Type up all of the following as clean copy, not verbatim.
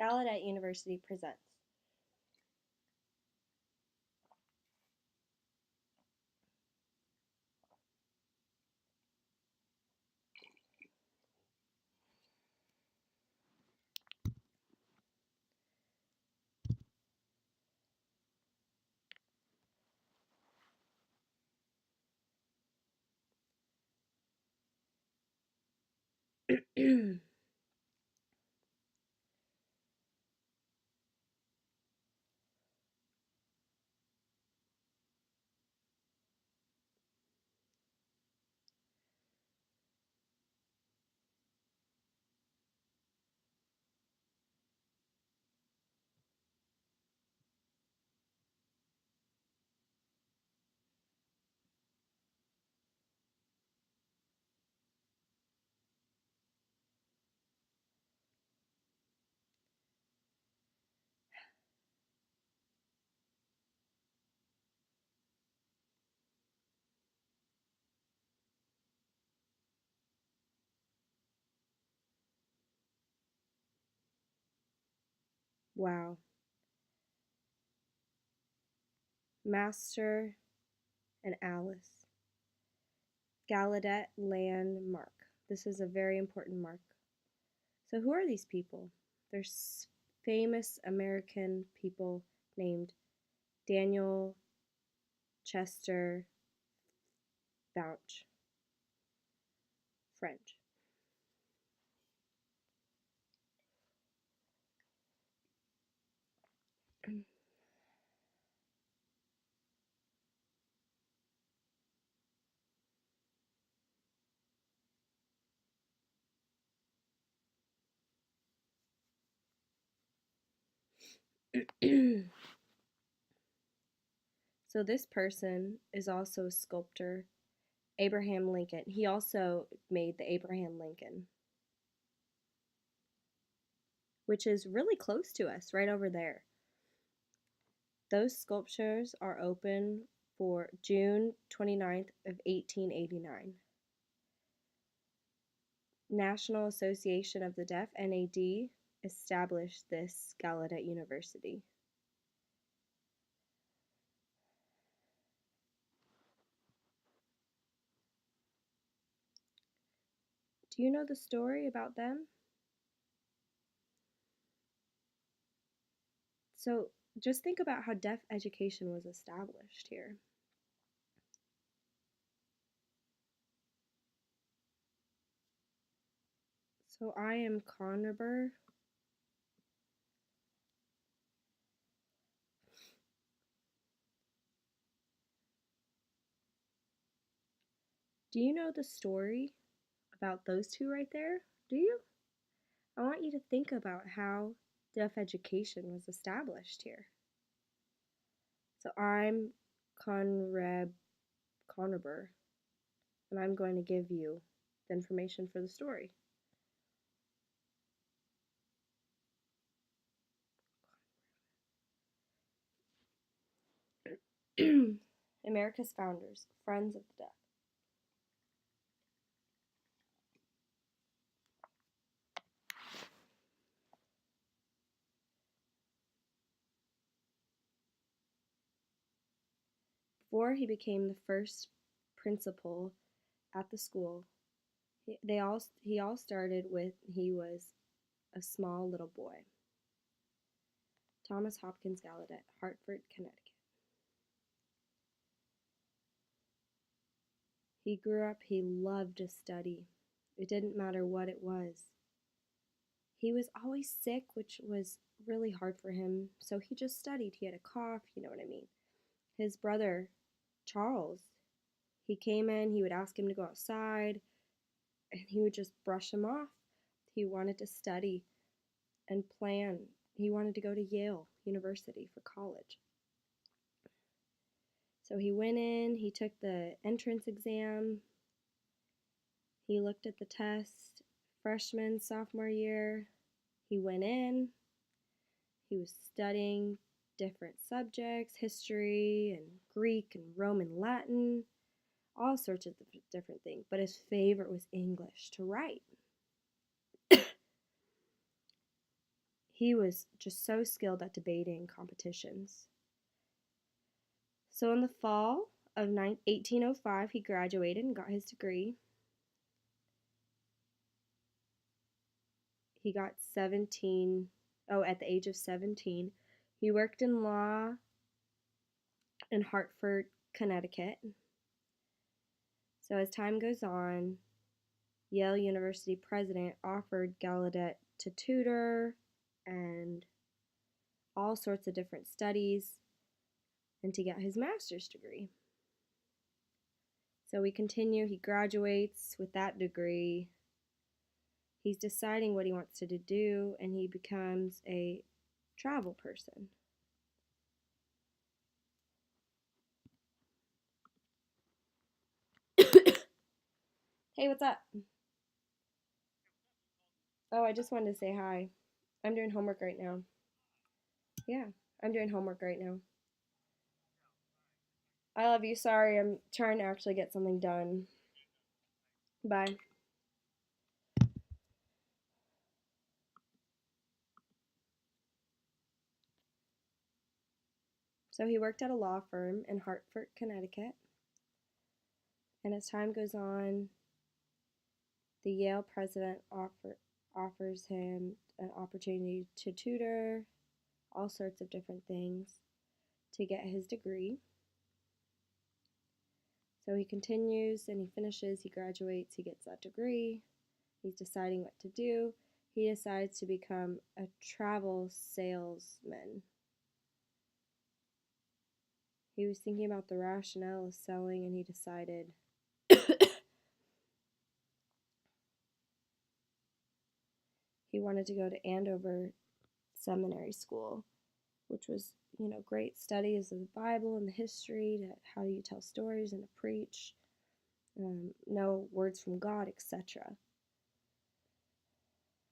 Gallaudet University presents. Wow. Master and Alice. Gallaudet landmark. This is a very important mark. So, who are these people? They're famous American people named Daniel Chester Bouch, French. So, this person is also a sculptor, Abraham Lincoln. He also made the Abraham Lincoln, which is really close to us, right over there. Those sculptures are open for June 29th of 1889. National Association of the Deaf, NAD, established this Gallaudet University. Do you know the story about them? So just think about how deaf education was established here. So I am Conover. Do you know the story about those two right there? Do you? I want you to think about how deaf education was established here. So I'm Conover, and I'm going to give you the information for the story. America's founders, Friends of the Deaf. Before he became the first principal at the school, he all started with he was a small little boy. Thomas Hopkins Gallaudet, Hartford, Connecticut. He grew up, he loved to study. It didn't matter what it was. He was always sick, which was really hard for him, so he just studied. He had a cough, you know what I mean. His brother, Charles, he came in, he would ask him to go outside, and he would just brush him off. He wanted to study and plan. He wanted to go to Yale University for college. So he went in, he took the entrance exam, he looked at the test, freshman, sophomore year. He went in, he was studying different subjects, history and Greek and Roman Latin, all sorts of different things. But his favorite was English to write. He was just so skilled at debating competitions. So in the fall of 1805, he graduated and got his degree. He got 17, at the age of 17. He worked in law in Hartford, Connecticut. So as time goes on, Yale University president offered Gallaudet to tutor and all sorts of different studies and to get his master's degree. So we continue, he graduates with that degree. He's deciding what he wants to do, and he becomes a travel person. Hey, what's up? Oh, I just wanted to say hi. I'm doing homework right now. Yeah, I'm doing homework right now. I love you. Sorry, I'm trying to actually get something done. Bye. So he worked at a law firm in Hartford, Connecticut. And as time goes on, the Yale president offers him an opportunity to tutor, all sorts of different things to get his degree. So he continues and he finishes, he graduates, he gets that degree. He's deciding what to do. He decides to become a travel salesman. He was thinking about the rationale of selling, and he decided he wanted to go to Andover Seminary School, which was, great studies of the Bible and the history, to how you tell stories and to preach, know words from God, etc.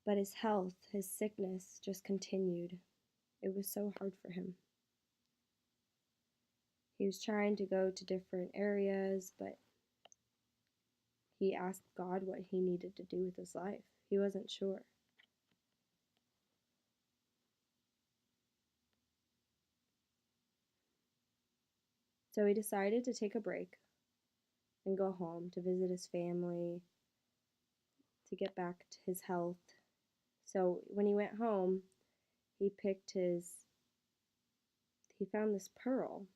But his health, his sickness just continued. It was so hard for him. He was trying to go to different areas, but he asked God what he needed to do with his life. He wasn't sure. So he decided to take a break and go home to visit his family, to get back to his health. So when he went home, he found this pearl.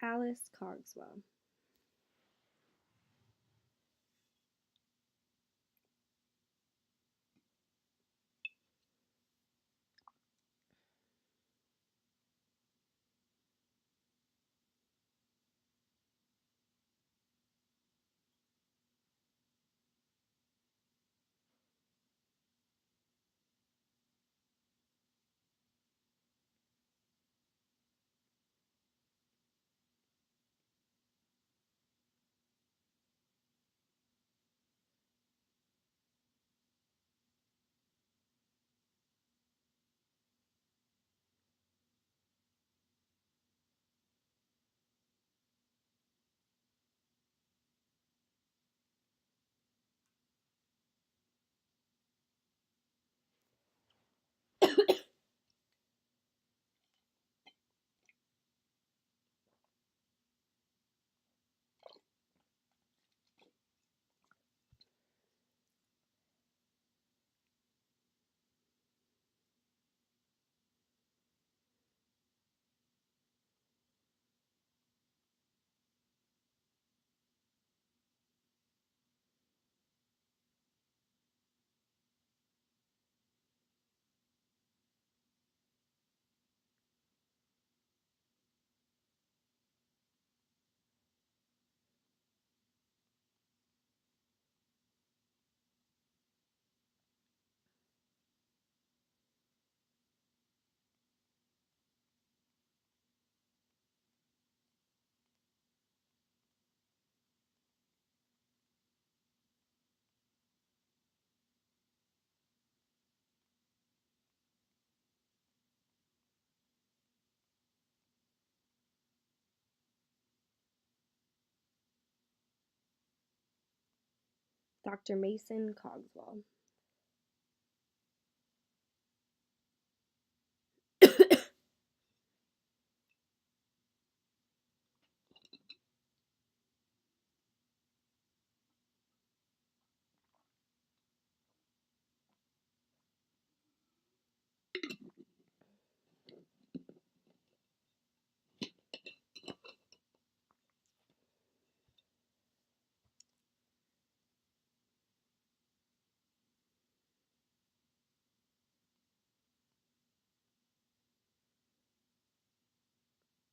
Alice Cogswell. Dr. Mason Cogswell.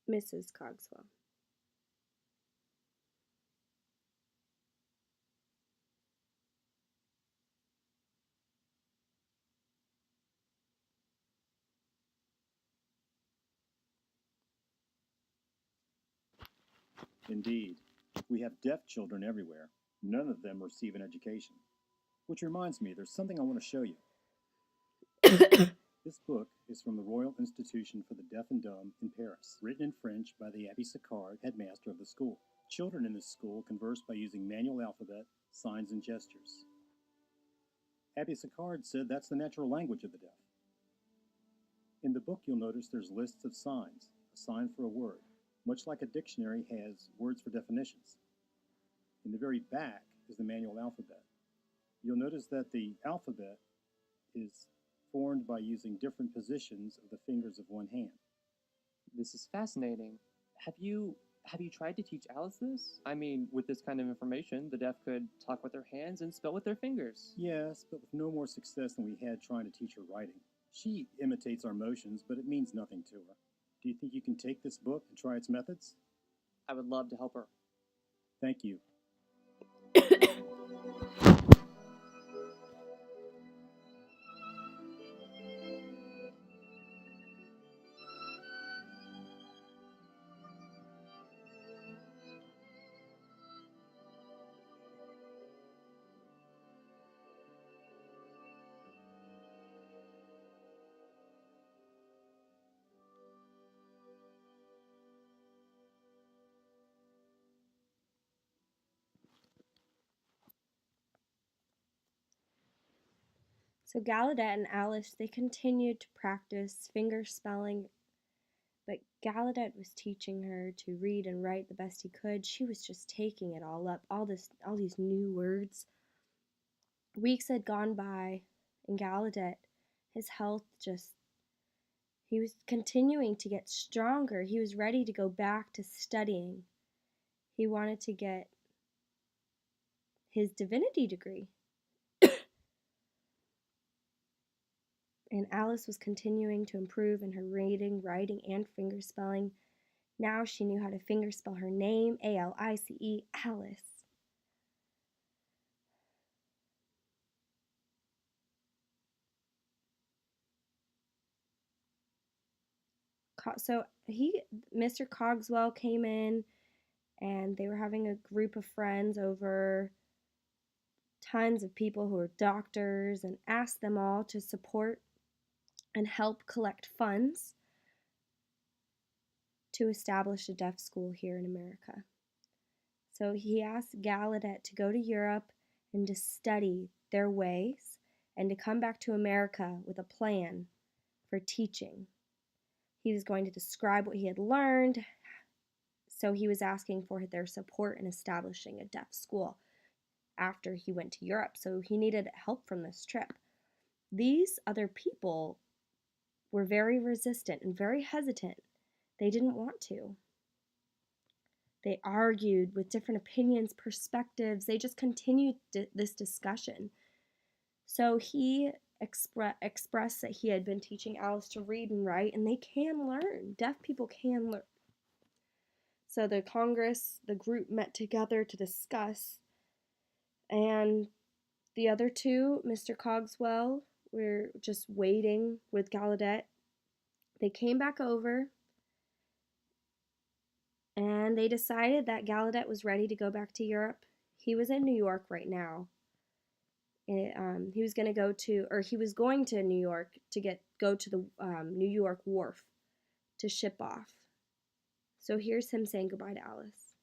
Mrs. Cogswell. Indeed, we have deaf children everywhere. None of them receive an education. Which reminds me, there's something I want to show you. This book is from the Royal Institution for the Deaf and Dumb in Paris, written in French by the Abbé Sicard, headmaster of the school. Children in this school converse by using manual alphabet, signs, and gestures. Abbé Sicard said that's the natural language of the deaf. In the book, you'll notice there's lists of signs, a sign for a word, much like a dictionary has words for definitions. In the very back is the manual alphabet. You'll notice that the alphabet is formed by using different positions of the fingers of one hand. This is fascinating. Have you tried to teach Alice this? I mean, with this kind of information, the deaf could talk with their hands and spell with their fingers. Yes, but with no more success than we had trying to teach her writing. She imitates our motions, but it means nothing to her. Do you think you can take this book and try its methods? I would love to help her. Thank you. So Gallaudet and Alice, they continued to practice finger spelling, but Gallaudet was teaching her to read and write the best he could. She was just taking it all up, all these new words. Weeks had gone by, and Gallaudet, his health he was continuing to get stronger. He was ready to go back to studying. He wanted to get his divinity degree. And Alice was continuing to improve in her reading, writing, and finger spelling. Now she knew how to finger spell her name, A-L-I-C-E, Alice. So Mr. Cogswell came in, and they were having a group of friends over, tons of people who were doctors, and asked them all to support and help collect funds to establish a deaf school here in America. So he asked Gallaudet to go to Europe and to study their ways and to come back to America with a plan for teaching. He was going to describe what he had learned, so he was asking for their support in establishing a deaf school after he went to Europe, so he needed help from this trip. These other people were very resistant and very hesitant. They didn't want to. They argued with different opinions, perspectives. They just continued this discussion. So he expressed that he had been teaching Alice to read and write, and they can learn. Deaf people can learn. So the group met together to discuss, and the other two, Mr. Cogswell, were just waiting with Gallaudet. They came back over, and they decided that Gallaudet was ready to go back to Europe. He was in New York right now. He was going to New York to go to the New York wharf to ship off. So here's him saying goodbye to Alice.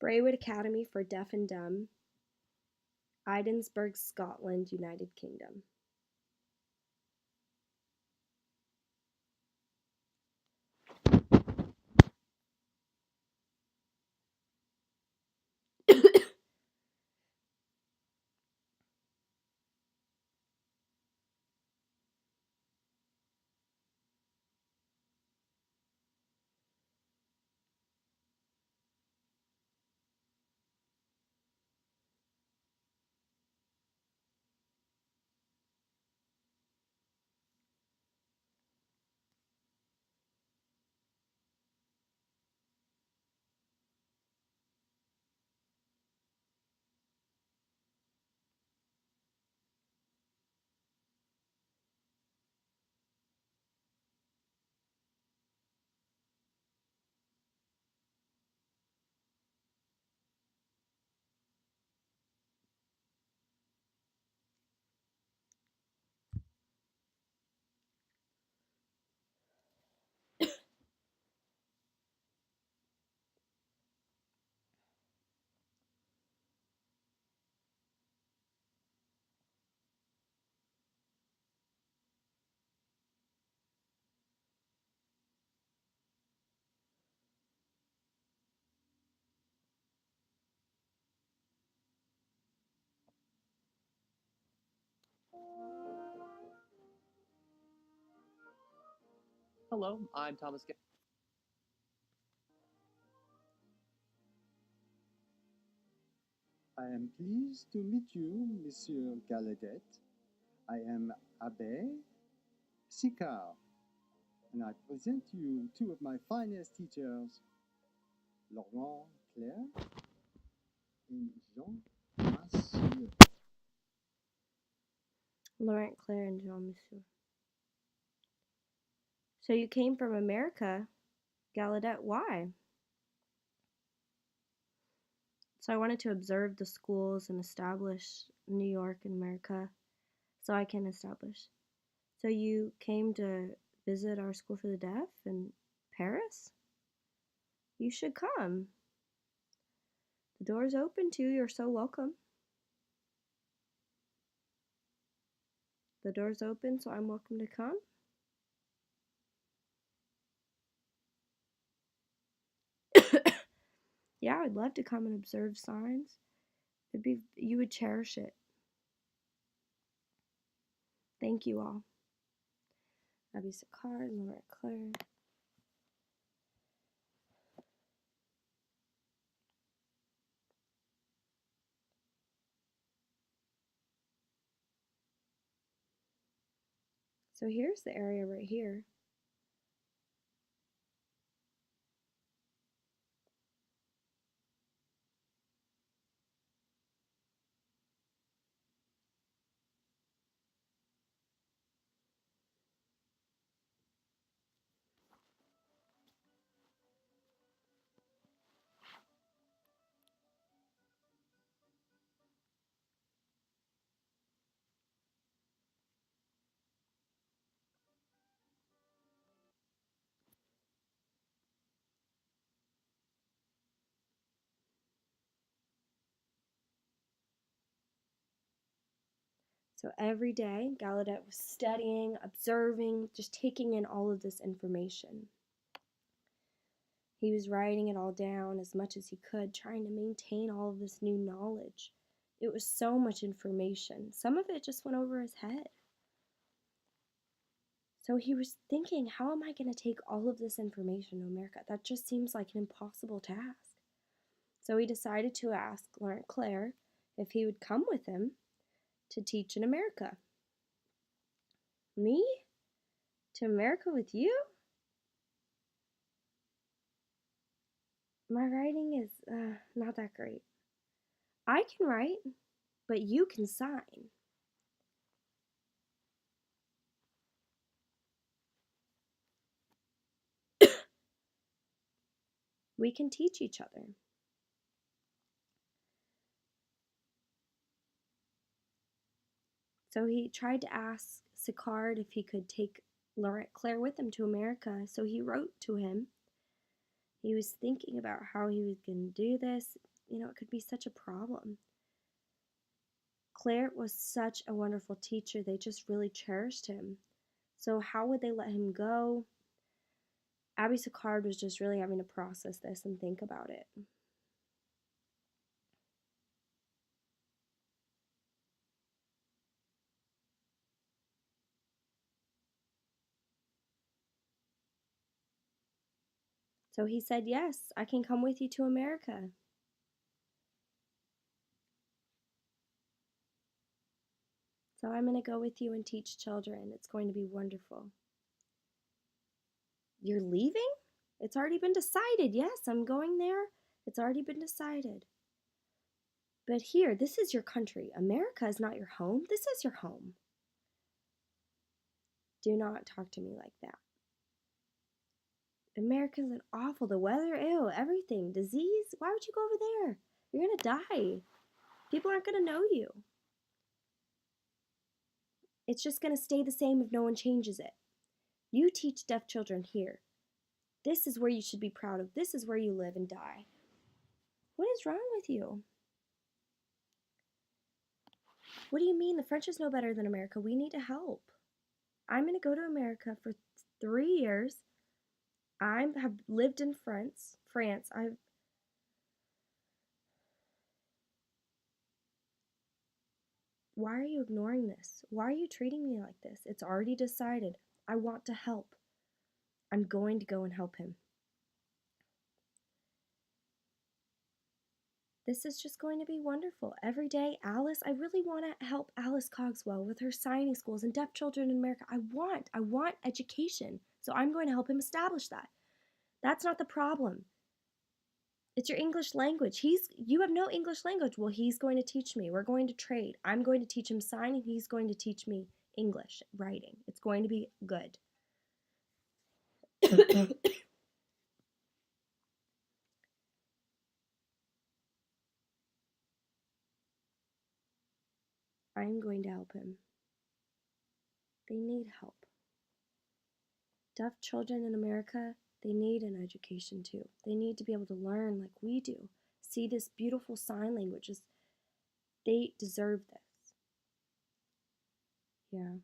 Braidwood Academy for Deaf and Dumb, Edinburgh, Scotland, United Kingdom. Hello, I'm Thomas. I am pleased to meet you, Monsieur Gallaudet. I am Abbe Sicard, and I present to you two of my finest teachers, Laurent Claire and Jean Massieu. Laurent Claire and Jean Monsieur. So you came from America, Gallaudet. Why? So I wanted to observe the schools and establish New York and America so I can establish. So you came to visit our school for the deaf in Paris? You should come. The door's open to you. You're so welcome. The door's open, so I'm welcome to come. Yeah, I'd love to come and observe signs. You would cherish it. Thank you all. Abby Sicard and Laurent Claire. So here's the area right here. So every day, Gallaudet was studying, observing, just taking in all of this information. He was writing it all down as much as he could, trying to maintain all of this new knowledge. It was so much information. Some of it just went over his head. So he was thinking, how am I going to take all of this information to America? That just seems like an impossible task. So he decided to ask Laurent Claire if he would come with him to teach in America. Me? To America with you? My writing is not that great. I can write, but you can sign. We can teach each other. So he tried to ask Sicard if he could take Laurent Claire with him to America. So he wrote to him. He was thinking about how he was going to do this. it could be such a problem. Claire was such a wonderful teacher. They just really cherished him. So how would they let him go? Abby Sicard was just really having to process this and think about it. So he said, yes, I can come with you to America. So I'm going to go with you and teach children. It's going to be wonderful. You're leaving? It's already been decided. Yes, I'm going there. It's already been decided. But here, this is your country. America is not your home. This is your home. Do not talk to me like that. America's an awful, the weather, ew, everything, disease. Why would you go over there? You're going to die. People aren't going to know you. It's just going to stay the same if no one changes it. You teach deaf children here. This is where you should be proud of. This is where you live and die. What is wrong with you? What do you mean? The French is no better than America. We need to help. I'm going to go to America for 3 years. I have lived in France. Why are you ignoring this? Why are you treating me like this? It's already decided. I want to help. I'm going to go and help him. This is just going to be wonderful. Every day, Alice, I really want to help Alice Cogswell with her signing schools and deaf children in America. I want education. So I'm going to help him establish that. That's not the problem. It's your English language. You have no English language. Well, he's going to teach me. We're going to trade. I'm going to teach him signing. He's going to teach me English, writing. It's going to be good. I'm going to help him. They need help. Deaf children in America, they need an education too. They need to be able to learn like we do. See this beautiful sign language. They deserve this. Yeah.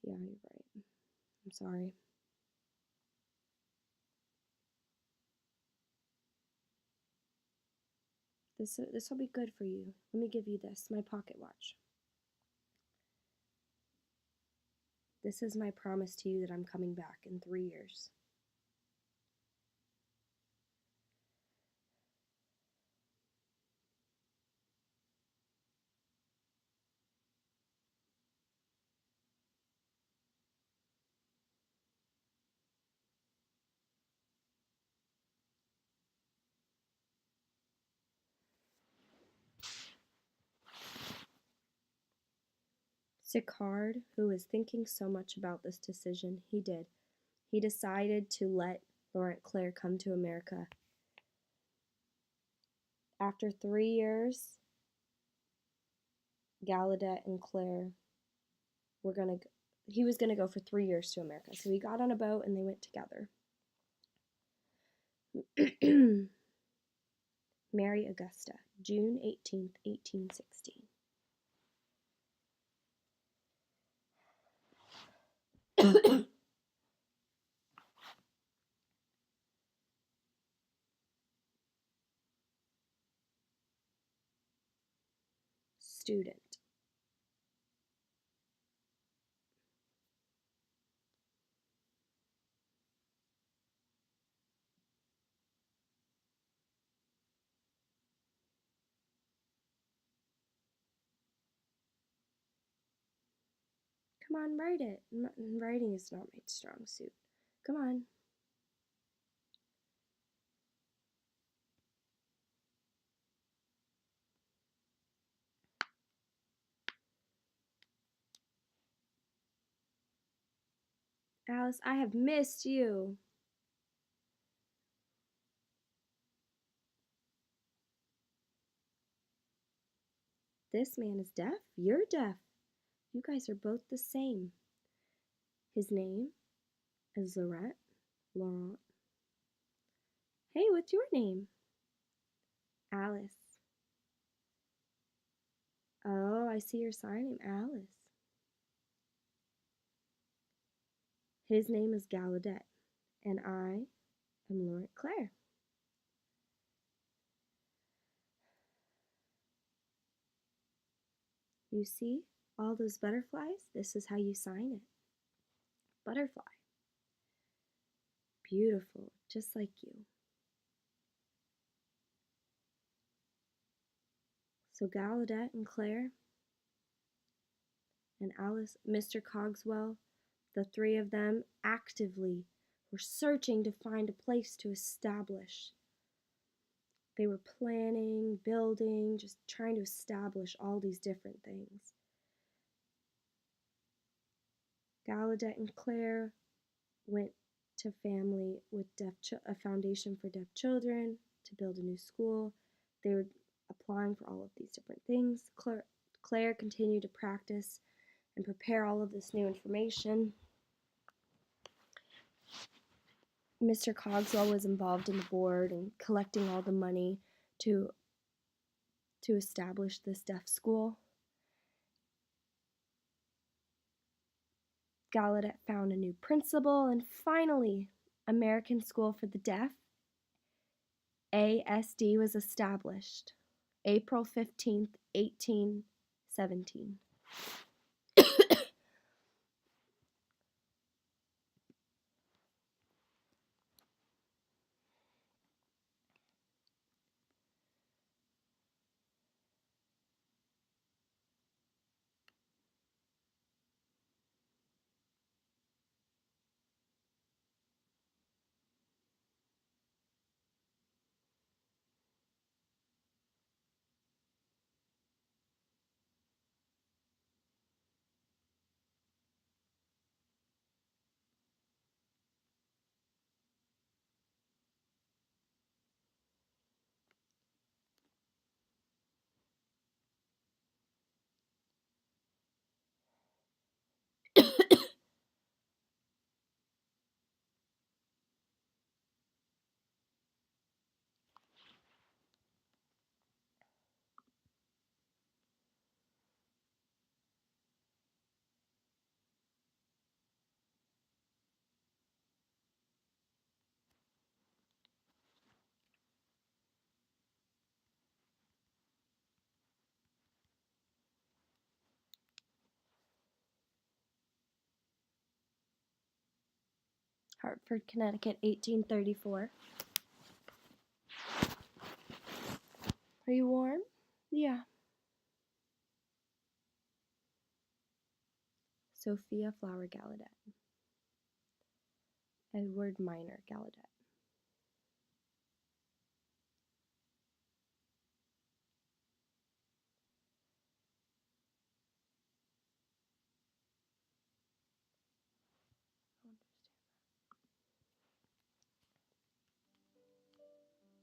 Yeah, you're right. I'm sorry. This will be good for you. Let me give you this, my pocket watch. This is my promise to you that I'm coming back in 3 years. Sicard, who was thinking so much about this decision, he did. He decided to let Laurent Clair come to America. After 3 years, Gallaudet and Claire he was gonna go for 3 years to America. So he got on a boat and they went together. Mary Augusta, June 18th, 1860. Student. Come on, write it. Writing is not my strong suit. Come on. Alice, I have missed you. This man is deaf. You're deaf. You guys are both the same. His name is Laurent. Hey, what's your name? Alice. Oh, I see your sign name, Alice. His name is Gallaudet, and I am Laurent Claire. You see all those butterflies? This is how you sign it. Butterfly. Beautiful, just like you. So Gallaudet and Claire and Alice, Mr. Cogswell, the three of them actively were searching to find a place to establish. They were planning, building, just trying to establish all these different things. Gallaudet and Claire went to family with a foundation for deaf children to build a new school. They were applying for all of these different things. Claire continued to practice and prepare all of this new information. Mr. Cogswell was involved in the board and collecting all the money to establish this deaf school. Gallaudet found a new principal, and finally, American School for the Deaf, ASD, was established April 15th, 1817. Hartford, Connecticut, 1834. Are you warm? Yeah. Sophia Flower Gallaudet. Edward Minor Gallaudet.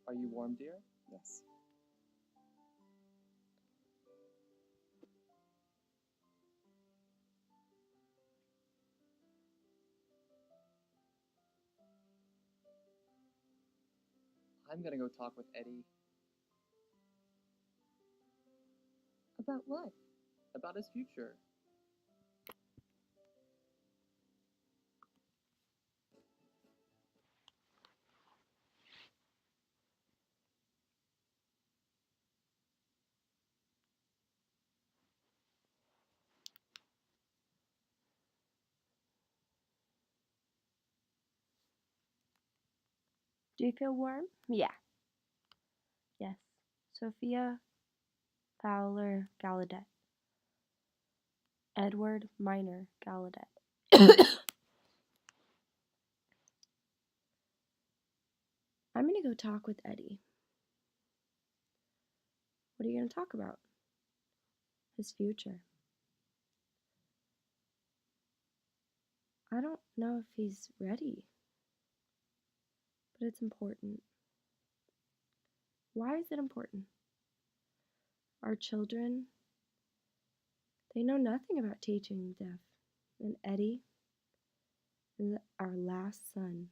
Are you warm, dear? Yes. I'm gonna go talk with Eddie About what? about his future. Do you feel warm? Yeah. Yes. Sophia Fowler Gallaudet. Edward Minor Gallaudet. I'm going to go talk with Eddie. What are you going to talk about? His future. I don't know if he's ready, but it's important. Why is it important? Our children, they know nothing about teaching deaf, and Eddie is our last son.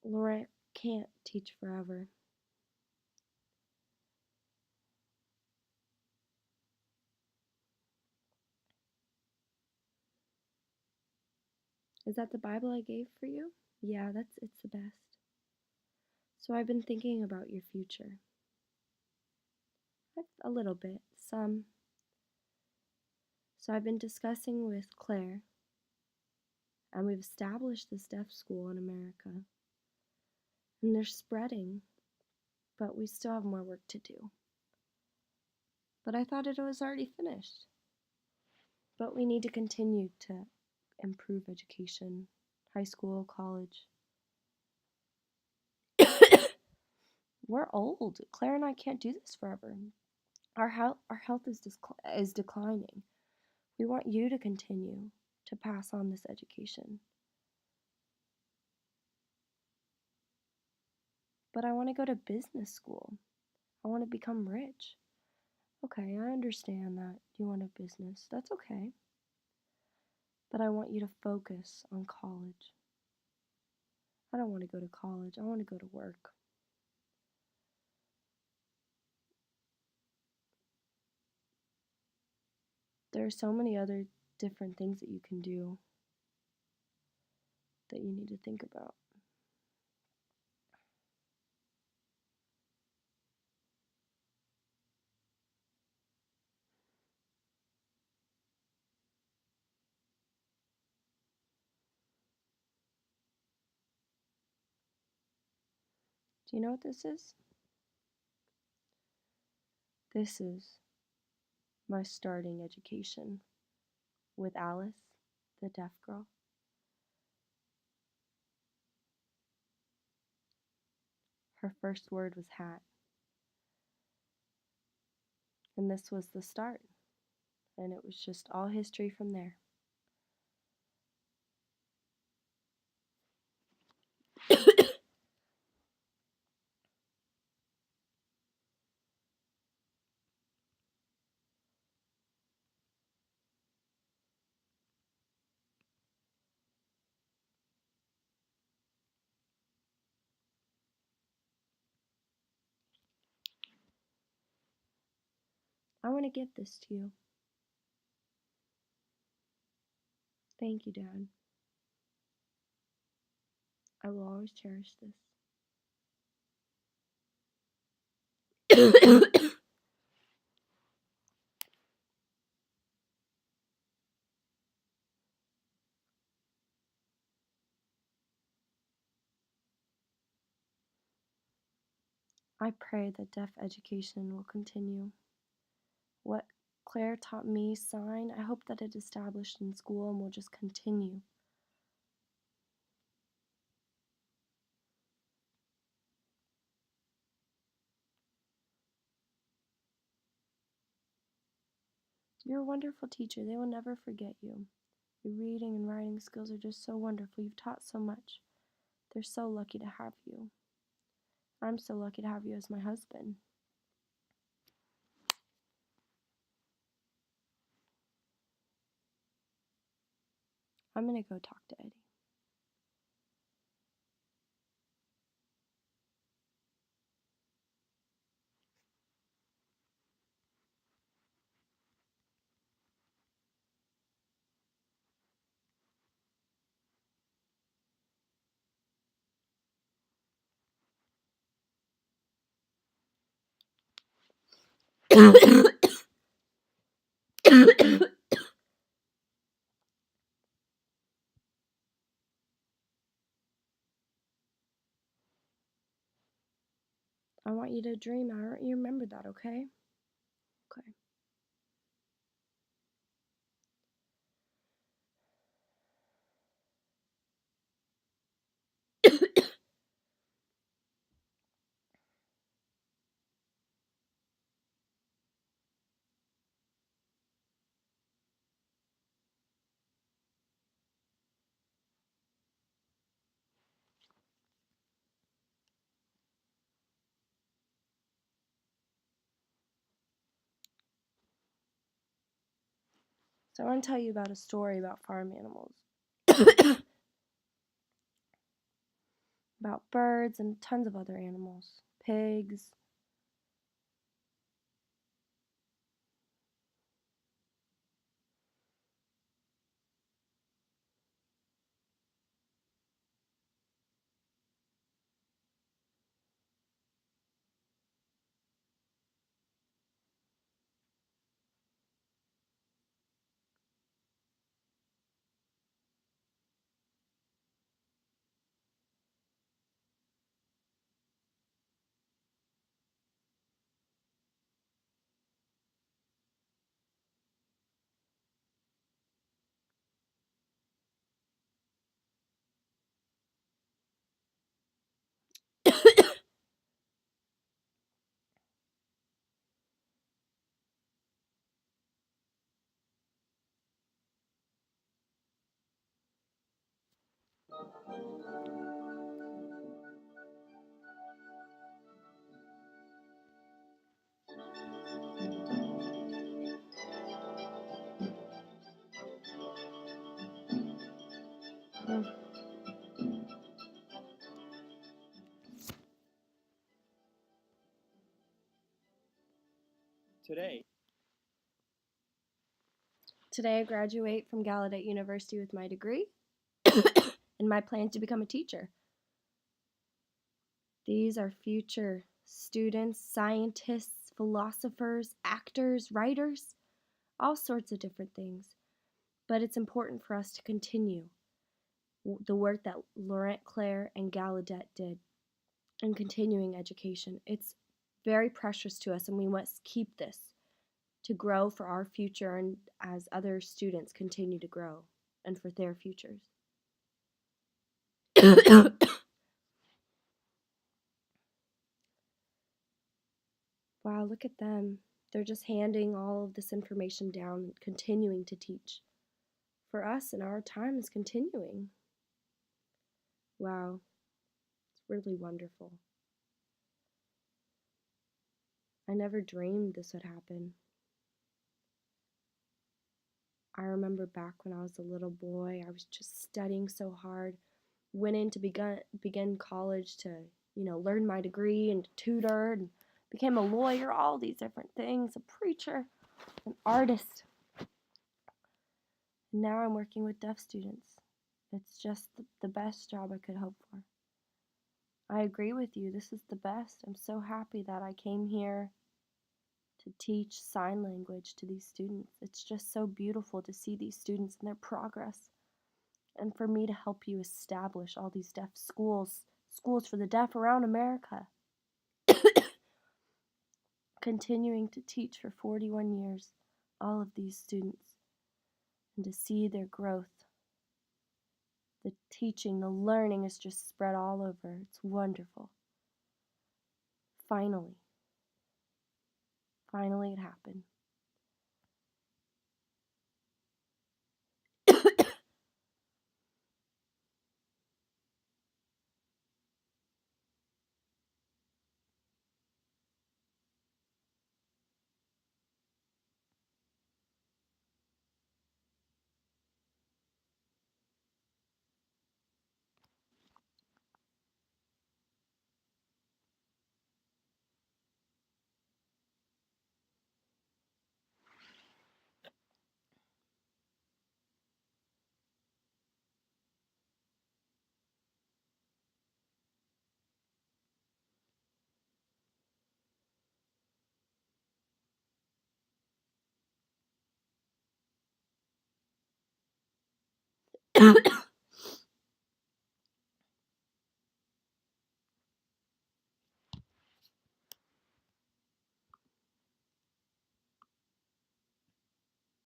Laurent can't teach forever. Is that the Bible I gave for you? Yeah, it's the best. So I've been thinking about your future. A little bit, some. So I've been discussing with Claire, and we've established this deaf school in America. And they're spreading, but we still have more work to do. But I thought it was already finished. But we need to continue to improve education, high school, college. We're old. Claire and I can't do this forever. Our health is declining. We want you to continue to pass on this education. But I want to go to business school. I want to become rich. Okay, I understand that you want a business. That's okay. But I want you to focus on college. I don't want to go to college. I want to go to work. There are so many other different things that you can do that you need to think about. Do you know what this is? This is my starting education with Alice, the deaf girl. Her first word was hat. And this was the start. And it was just all history from there. I want to give this to you. Thank you, Dad. I will always cherish this. I pray that deaf education will continue. What Claire taught me sign, I hope that it established in school and will just continue. You're a wonderful teacher. They will never forget you. Your reading and writing skills are just so wonderful. You've taught so much. They're so lucky to have you. I'm so lucky to have you as my husband. I'm gonna go talk to Eddie. I want you to dream. I want you to remember that, okay? Okay. So I want to tell you about a story about farm animals. about birds and tons of other animals, pigs. Today, Today I graduate from Gallaudet University with my degree and my plan to become a teacher. These are future students, scientists, philosophers, actors, writers, all sorts of different things. But it's important for us to continue the work that Laurent Clair and Gallaudet did in continuing education. It's very precious to us, and we must keep this to grow for our future and as other students continue to grow and for their futures. Wow, look at them. They're just handing all of this information down and continuing to teach. For us, and our time is continuing. Wow, it's really wonderful. I never dreamed this would happen. I remember back when I was a little boy, I was just studying so hard, went in to begin college to, learn my degree and to tutor and became a lawyer, all these different things, a preacher, an artist. And now I'm working with deaf students. It's just the best job I could hope for. I agree with you. This is the best. I'm so happy that I came here to teach sign language to these students. It's just so beautiful to see these students and their progress. And for me to help you establish all these deaf schools for the deaf around America. Continuing to teach for 41 years, all of these students, and to see their growth. The teaching, the learning is just spread all over. It's wonderful. Finally it happened.